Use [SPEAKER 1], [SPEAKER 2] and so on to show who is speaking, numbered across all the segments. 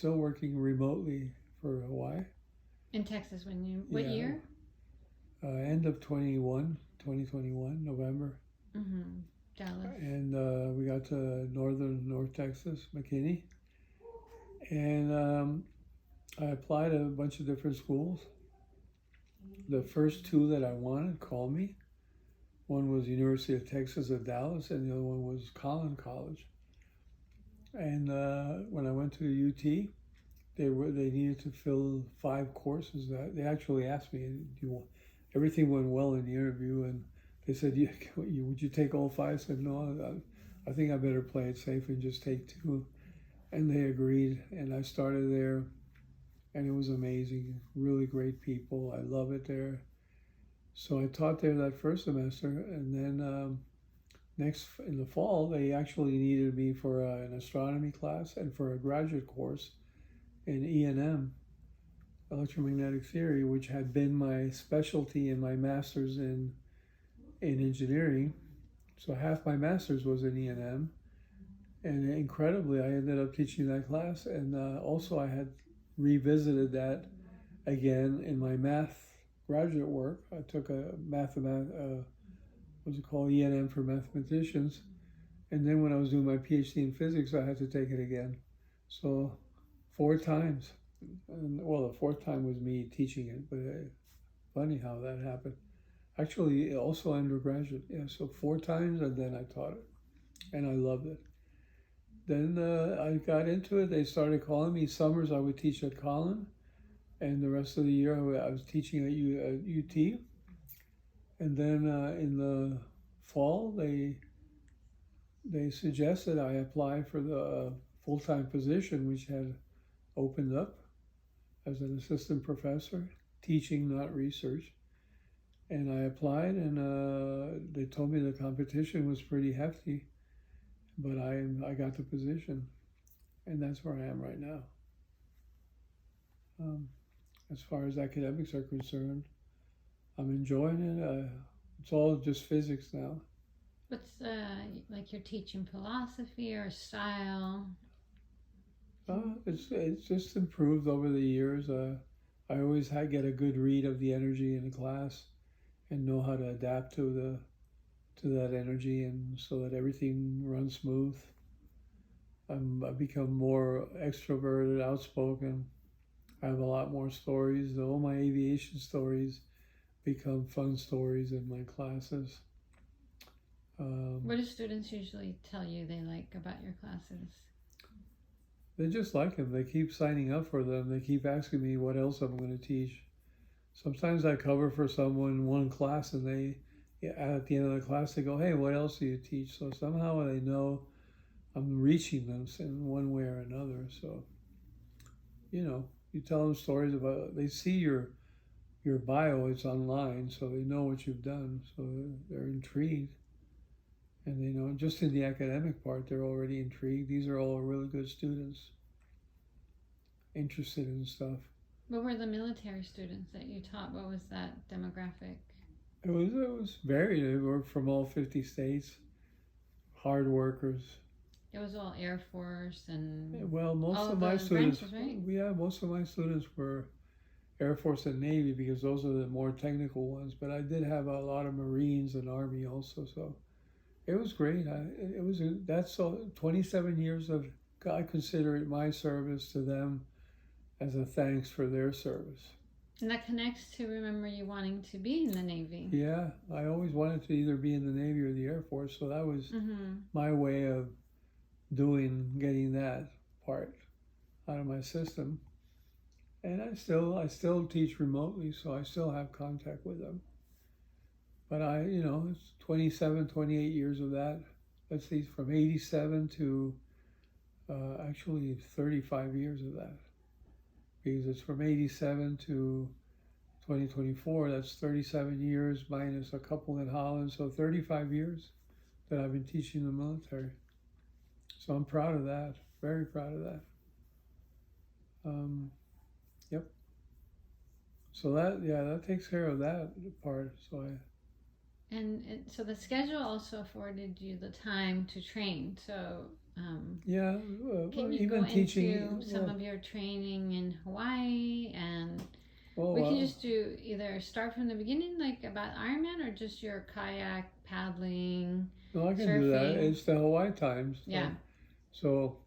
[SPEAKER 1] Still working remotely for Hawaii.
[SPEAKER 2] In Texas, what year?
[SPEAKER 1] End of 2021, November.
[SPEAKER 2] Mm-hmm. Dallas.
[SPEAKER 1] And we got to North Texas, McKinney. And I applied at a bunch of different schools. The first two that I wanted called me. One was University of Texas at Dallas, and the other one was Collin College. And when I went to UT, they needed to fill 5 courses. They actually asked me, everything went well in the interview, and they said, yeah, would you take all 5? I said, no, I think I better play it safe and just take 2. And they agreed, and I started there, and it was amazing. Really great people. I love it there. So I taught there that first semester, and then next in the fall, they actually needed me for an astronomy class and for a graduate course in E&M, electromagnetic theory, which had been my specialty in my master's in engineering. So half my master's was in E&M, and incredibly, I ended up teaching that class. And also, I had revisited that again in my math graduate work. I took a what's it called, E&M for mathematicians, and then when I was doing my PhD in physics, I had to take it again. So 4 times. And, well, the 4th time was me teaching it, but funny how that happened. Actually, also undergraduate, yeah. So 4 times, and then I taught it, and I loved it. Then I got into it. They started calling me. Summers I would teach at Collin, and the rest of the year I was teaching at UT. And then in the fall, they suggested I apply for the full-time position, which had opened up as an assistant professor, teaching, not research. And I applied, and they told me the competition was pretty hefty, but I got the position, and that's where I am right now. As far as academics are concerned, I'm enjoying it. It's all just physics now.
[SPEAKER 2] What's like your teaching philosophy or style?
[SPEAKER 1] It's just improved over the years. I always get a good read of the energy in the class, and know how to adapt to that energy, and so that everything runs smooth. I've become more extroverted, outspoken. I have a lot more stories. All my aviation stories become fun stories in my classes.
[SPEAKER 2] What do students usually tell you they like about your classes?
[SPEAKER 1] They just like them. They keep signing up for them. They keep asking me what else I'm going to teach. Sometimes I cover for someone in one class, and at the end of the class, they go, hey, what else do you teach? So somehow they know I'm reaching them in one way or another. So, you tell them stories about, they see your bio, it's online, so they know what you've done. So they're intrigued. And they know, just in the academic part, they're already intrigued. These are all really good students, interested in stuff.
[SPEAKER 2] What were the military students that you taught? What was that demographic?
[SPEAKER 1] It was varied. They were from all 50 states, hard workers.
[SPEAKER 2] It was all Air Force and
[SPEAKER 1] well, most of my students, branches, right? Yeah, most of my students were Air Force and Navy, because those are the more technical ones. But I did have a lot of Marines and Army also, so it was great. That's 27 years of, I consider it my service to them as a thanks for their service.
[SPEAKER 2] And that connects to, remember, you wanting to be in the Navy.
[SPEAKER 1] Yeah, I always wanted to either be in the Navy or the Air Force, so that was my way of getting that part out of my system. And I still teach remotely, so I still have contact with them. But it's 27, 28 years of that. Let's see, from 87 to actually 35 years of that. Because it's from 87 to 2024, that's 37 years minus a couple in Holland, so 35 years that I've been teaching the military. So I'm proud of that, very proud of that. Yep. So that takes care of that part.
[SPEAKER 2] So the schedule also afforded you the time to train. So
[SPEAKER 1] Yeah,
[SPEAKER 2] Can you
[SPEAKER 1] even
[SPEAKER 2] go
[SPEAKER 1] teaching.
[SPEAKER 2] into some of your training in Hawaii? And
[SPEAKER 1] Well,
[SPEAKER 2] we can just do either start from the beginning, like about Ironman, or just your kayak, paddling,
[SPEAKER 1] no, I can do that.
[SPEAKER 2] surfing.
[SPEAKER 1] It's the Hawaii times.
[SPEAKER 2] Yeah.
[SPEAKER 1] So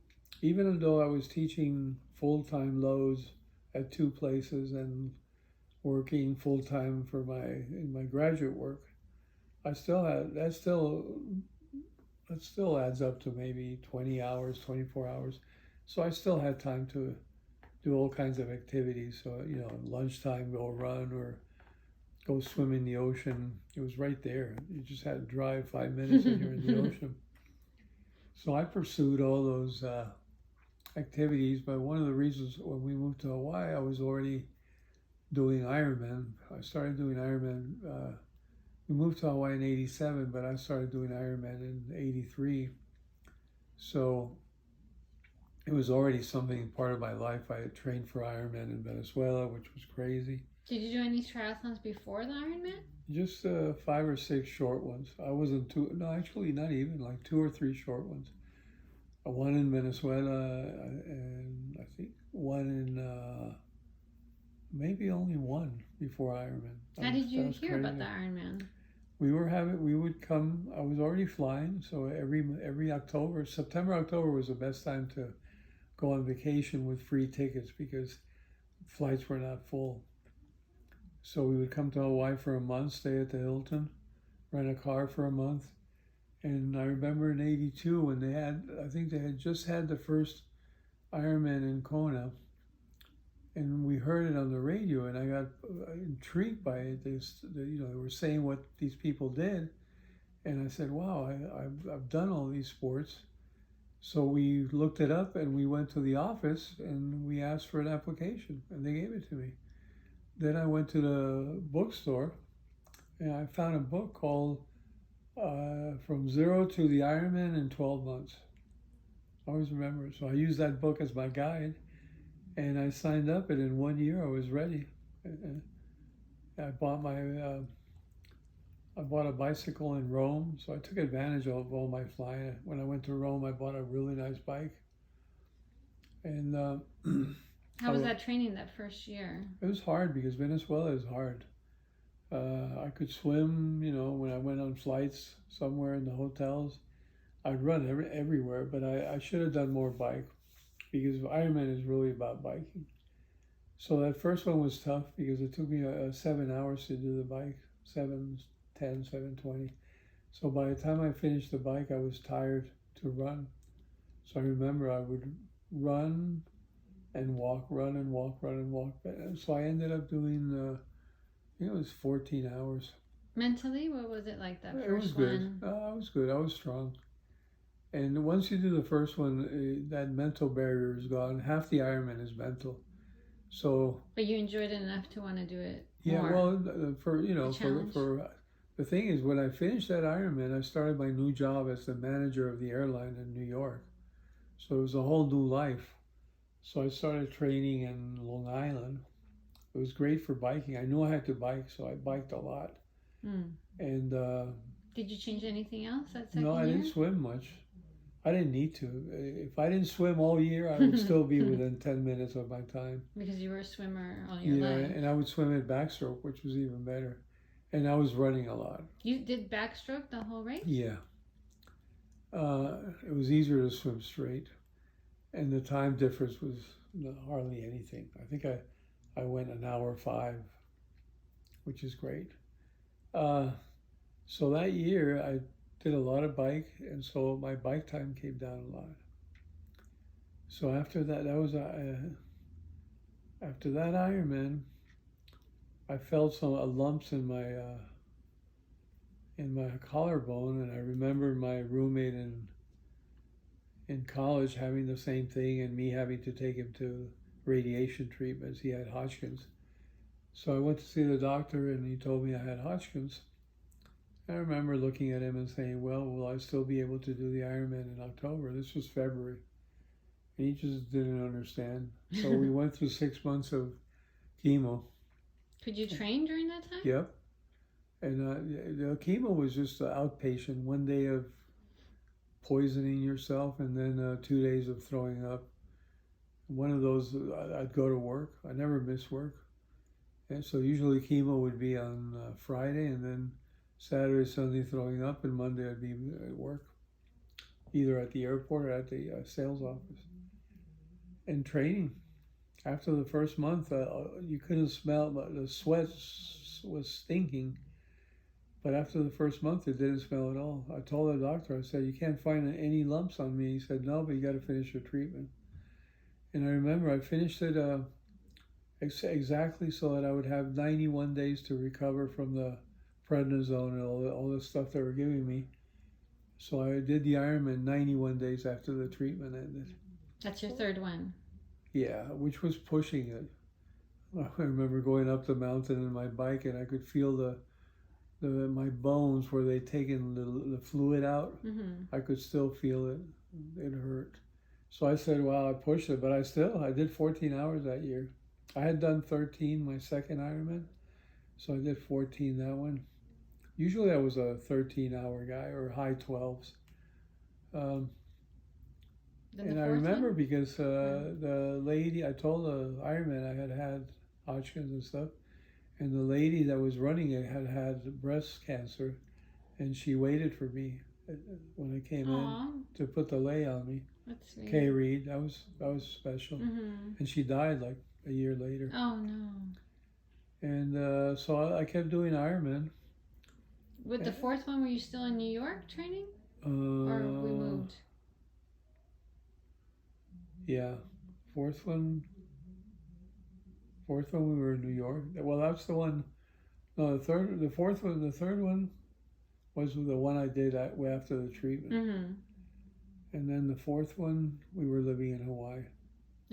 [SPEAKER 1] even though I was teaching full-time loads at two places and working full-time for in my graduate work, I still had that still adds up to maybe 20 hours, 24 hours. So I still had time to do all kinds of activities. So, lunchtime, go run or go swim in the ocean. It was right there. You just had to drive 5 minutes and you're in the ocean. So I pursued all those activities, but one of the reasons when we moved to Hawaii, I was already doing Ironman. I started doing Ironman. We moved to Hawaii in '87, but I started doing Ironman in '83. So it was already something part of my life. I had trained for Ironman in Venezuela, which was crazy.
[SPEAKER 2] Did you do any triathlons before the Ironman?
[SPEAKER 1] Just 5 or 6 short ones. I wasn't too, no, actually not even, like 2 or 3 short ones. One in Venezuela, and I think one in, maybe only one before Ironman.
[SPEAKER 2] How did you hear about the Ironman?
[SPEAKER 1] We would come, I was already flying, so every October, September, October was the best time to go on vacation with free tickets because flights were not full. So we would come to Hawaii for a month, stay at the Hilton, rent a car for a month. And I remember in '82 when I think they had just had the first Ironman in Kona. And we heard it on the radio, and I got intrigued by it. They were saying what these people did, and I said, "Wow, I've done all these sports." So we looked it up, and we went to the office, and we asked for an application, and they gave it to me. Then I went to the bookstore, and I found a book called "From Zero to the Ironman in 12 Months." I always remember it. So I used that book as my guide. And I signed up, and in 1 year I was ready. I bought a bicycle in Rome, so I took advantage of all my flying. When I went to Rome, I bought a really nice bike. And
[SPEAKER 2] how was that training that first year?
[SPEAKER 1] It was hard because Venezuela is hard. I could swim, when I went on flights somewhere in the hotels. I'd run everywhere, but I should have done more bike. Because Ironman is really about biking. So that first one was tough because it took me 7 hours to do the bike, 7:10, 7:20. So by the time I finished the bike, I was tired to run. So I remember I would run and walk, run and walk, run and walk. So I ended up doing, it was 14 hours.
[SPEAKER 2] Mentally, what was it like that first one?
[SPEAKER 1] It was good. I was good. I was strong. And once you do the first one, that mental barrier is gone. Half the Ironman is mental. So.
[SPEAKER 2] But you enjoyed it enough to want to do it
[SPEAKER 1] Yeah,
[SPEAKER 2] more.
[SPEAKER 1] well, for the thing is, when I finished that Ironman, I started my new job as the manager of the airline in New York. So it was a whole new life. So I started training in Long Island. It was great for biking. I knew I had to bike, so I biked a lot. And.
[SPEAKER 2] Did you change anything else that second year?
[SPEAKER 1] No, I didn't swim much. I didn't need to. If I didn't swim all year, I would still be within 10 minutes of my time.
[SPEAKER 2] Because you were a swimmer all your life.
[SPEAKER 1] Yeah, and I would swim at backstroke, which was even better. And I was running a lot.
[SPEAKER 2] You did backstroke the whole race?
[SPEAKER 1] Yeah. It was easier to swim straight. And the time difference was hardly anything. I think I went 1 hour 5, which is great. So that year, I did a lot of bike, and so my bike time came down a lot. So after that after that Ironman, I felt some lumps in my collarbone, and I remember my roommate in college having the same thing, and me having to take him to radiation treatments. He had Hodgkin's. So I went to see the doctor, and he told me I had Hodgkin's. I remember looking at him and saying, well, will I still be able to do the Ironman in October? This was February. And he just didn't understand. So we went through 6 months of chemo.
[SPEAKER 2] Could you train during that time?
[SPEAKER 1] Yep. And the chemo was just outpatient, 1 day of poisoning yourself, and then 2 days of throwing up. One of those, I'd go to work. I never miss work. And so usually chemo would be on Friday, and then Saturday, Sunday throwing up, and Monday I'd be at work, either at the airport or at the sales office. And training. After the first month, you couldn't smell, the sweat was stinking. But after the first month, it didn't smell at all. I told the doctor, I said, you can't find any lumps on me. He said, no, but you got to finish your treatment. And I remember I finished it exactly so that I would have 91 days to recover from the prednisone and all the stuff they were giving me. So I did the Ironman 91 days after the treatment ended.
[SPEAKER 2] That's your third one.
[SPEAKER 1] Yeah, which was pushing it. I remember going up the mountain in my bike, and I could feel my bones where they'd taken the fluid out.
[SPEAKER 2] Mm-hmm.
[SPEAKER 1] I could still feel it. It hurt. So I said, well, I pushed it, but I did 14 hours that year. I had done 13 my second Ironman, so I did 14 that one. Usually I was a 13-hour guy or high 12s. And I remember
[SPEAKER 2] one?
[SPEAKER 1] because the lady, I told the Ironman I had Hodgkin's and stuff, and the lady that was running it had breast cancer, and she waited for me when I came in to put the lay on me.
[SPEAKER 2] That's sweet.
[SPEAKER 1] Kay Reed, that was special.
[SPEAKER 2] Mm-hmm.
[SPEAKER 1] And she died like a year later.
[SPEAKER 2] Oh no.
[SPEAKER 1] And so I kept doing Ironman.
[SPEAKER 2] With the fourth one, were you still in New York training? Or we moved?
[SPEAKER 1] Yeah. Fourth one we were in New York. Well, that's the one. No, the third one was the one I did after the treatment.
[SPEAKER 2] Mm-hmm.
[SPEAKER 1] And then the fourth one, we were living in Hawaii.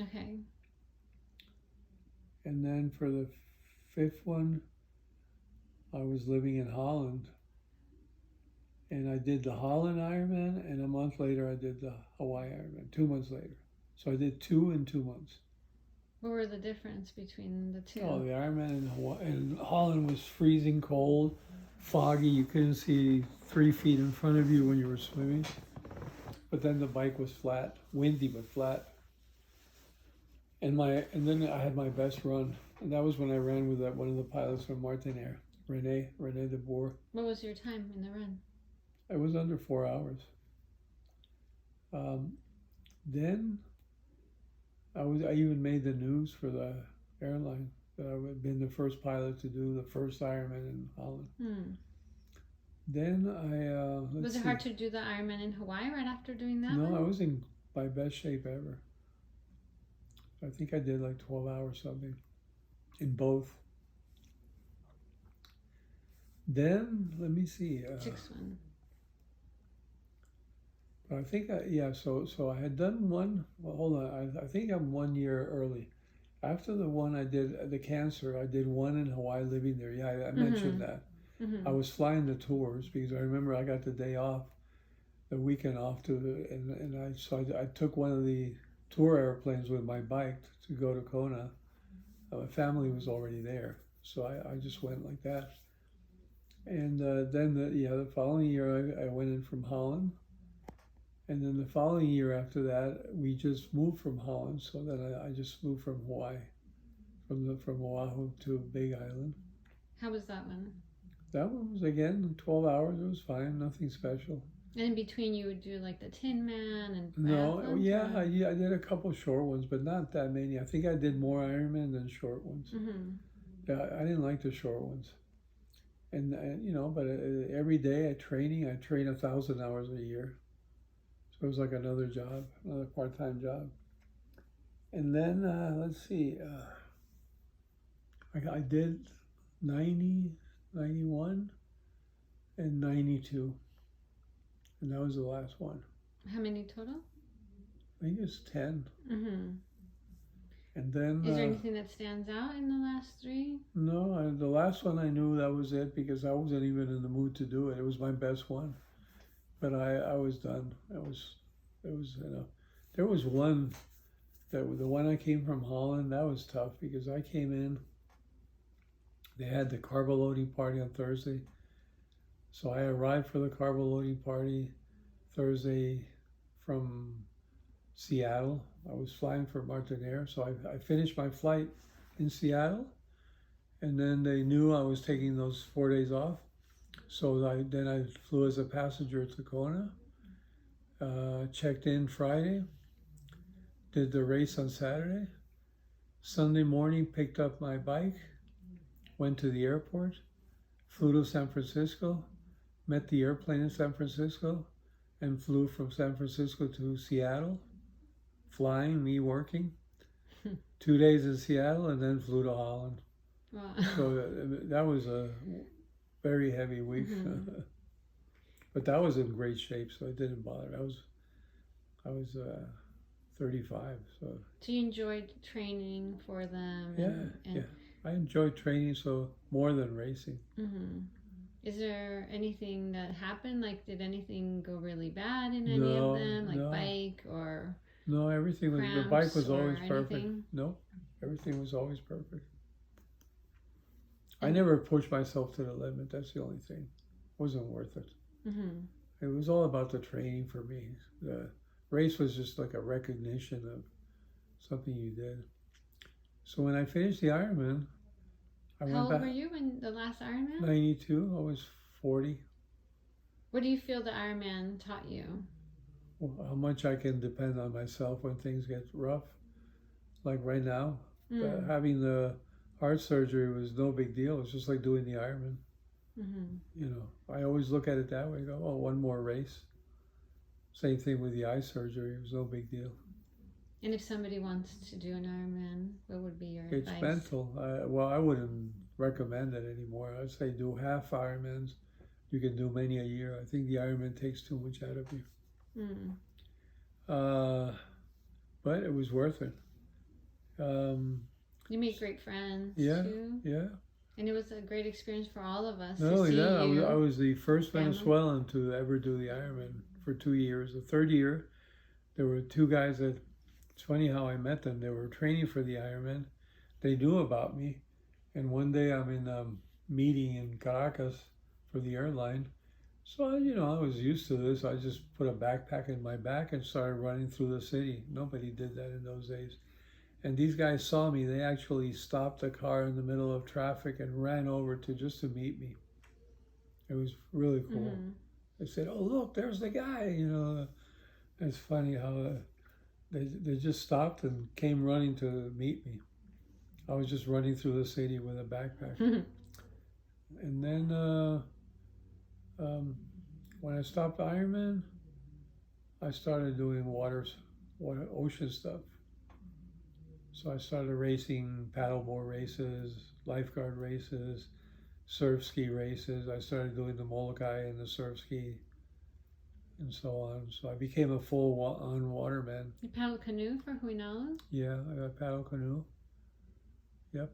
[SPEAKER 2] Okay.
[SPEAKER 1] And then for the fifth one, I was living in Holland. And I did the Holland Ironman, and a month later I did the Hawaii Ironman, 2 months later. So I did 2 in 2 months.
[SPEAKER 2] What were the difference between the two?
[SPEAKER 1] Oh, the Ironman in Holland was freezing cold, foggy. You couldn't see 3 feet in front of you when you were swimming. But then the bike was flat, windy but flat. And then I had my best run, and that was when I ran with one of the pilots from Martinair, Rene de Boer.
[SPEAKER 2] What was your time in the run?
[SPEAKER 1] It was under 4 hours. Then I even made the news for the airline that I had been the first pilot to do the first Ironman in Holland. Then
[SPEAKER 2] was it hard to do the Ironman in Hawaii right after doing that?
[SPEAKER 1] No, I was in my best shape ever. I think I did like 12 hours something in both. Then let me see.
[SPEAKER 2] Sixth one.
[SPEAKER 1] I think so I had done one. Well, hold on. I think I'm 1 year early. After the one I did the cancer, I did one in Hawaii living there. Yeah, I mentioned that.
[SPEAKER 2] Mm-hmm.
[SPEAKER 1] I was flying the tours because I remember I got the day off, the weekend off I took one of the tour airplanes with my bike to go to Kona. My family was already there, so I just went like that. And then the following year I went in from Holland. And then the following year after that, we just moved from Holland. So then I just moved from Hawaii, from Oahu to Big Island.
[SPEAKER 2] How was that one?
[SPEAKER 1] That one was, again, 12 hours. It was fine, nothing special.
[SPEAKER 2] And in between, you would do like the Tin Man and
[SPEAKER 1] No, yeah, I did a couple short ones, but not that many. I think I did more Ironman than short ones.
[SPEAKER 2] Mm-hmm.
[SPEAKER 1] Yeah, I didn't like the short ones. And but every day I train 1,000 hours a year. So it was like another job, another part-time job. And then, let's see, I did 90, 91, and 92. And that was the last one.
[SPEAKER 2] How many total?
[SPEAKER 1] I think it's 10.
[SPEAKER 2] Mm-hmm.
[SPEAKER 1] And then...
[SPEAKER 2] Is there anything that stands out in the last 3?
[SPEAKER 1] No, the last one I knew that was it because I wasn't even in the mood to do it. It was my best one. But I was done. It was there was one, the one I came from Holland, that was tough because I came in, they had the carbo loading party on Thursday. So I arrived for the carbo loading party. Thursday from Seattle. I was flying for Martinair, so I finished my flight in Seattle, and then they knew I was taking those 4 days off. So then I flew as a passenger to Kona, checked in Friday, did the race on Saturday. Sunday morning, picked up my bike, went to the airport, flew to San Francisco, met the airplane in San Francisco, and flew from San Francisco to Seattle, flying, me working. 2 days in Seattle, and then flew to Holland.
[SPEAKER 2] Wow.
[SPEAKER 1] So that was a very heavy week. But that was in great shape, so it didn't bother. I was 35, so.
[SPEAKER 2] So you enjoyed training for them?
[SPEAKER 1] Yeah. I enjoyed training more than racing.
[SPEAKER 2] Is there anything that happened? Like, did anything go really bad in any of them? Like
[SPEAKER 1] No.
[SPEAKER 2] bike or
[SPEAKER 1] No, everything was, the bike was always perfect.
[SPEAKER 2] Anything?
[SPEAKER 1] No, everything was always perfect. I never pushed myself to the limit. That's the only thing. It wasn't worth it. It was all about the training for me. The race was just like a recognition of something you did. So when I finished the Ironman, I
[SPEAKER 2] How
[SPEAKER 1] went
[SPEAKER 2] old
[SPEAKER 1] back.
[SPEAKER 2] were you in the last Ironman?
[SPEAKER 1] 92. I was 40.
[SPEAKER 2] What do you feel the Ironman taught you?
[SPEAKER 1] Well, how much I can depend on myself when things get rough. Like right now, having the heart surgery was no big deal. It's just like doing the Ironman. You know, I always look at it that way. Go, oh, one more race. Same thing with the eye surgery. It was no big deal.
[SPEAKER 2] And if somebody wants to do an Ironman, what would be your
[SPEAKER 1] It's
[SPEAKER 2] advice?
[SPEAKER 1] mental. Well, I wouldn't recommend it anymore. I'd say do half Ironmans. You can do many a year. I think the Ironman takes too much out of you. But it was worth it.
[SPEAKER 2] You made great friends
[SPEAKER 1] Yeah,
[SPEAKER 2] too.
[SPEAKER 1] yeah.
[SPEAKER 2] And it was a great experience for all of us.
[SPEAKER 1] Not
[SPEAKER 2] to
[SPEAKER 1] only
[SPEAKER 2] see
[SPEAKER 1] that,
[SPEAKER 2] you.
[SPEAKER 1] I was the first
[SPEAKER 2] family.
[SPEAKER 1] Venezuelan to ever do the Ironman for 2 years. The third year, there were two guys that, it's funny how I met them. They were training for the Ironman. They knew about me. And one day I'm in a meeting in Caracas for the airline. So, you know, I was used to this. I just put a backpack in my back and started running through the city. Nobody did that in those days. And these guys saw me. They actually stopped the car in the middle of traffic and ran over to meet me. It was really cool. They said, "Oh, look, there's the guy." You know, it's funny how they just stopped and came running to meet me. I was just running through the city with a backpack. And then when I stopped Ironman, I started doing ocean stuff. So I started racing paddleboard races, lifeguard races, surf ski races. I started doing the Molokai and the surf ski and so on. So I became a full-on waterman.
[SPEAKER 2] You paddle canoe for Huinala?
[SPEAKER 1] Yeah, I got paddle canoe. Yep.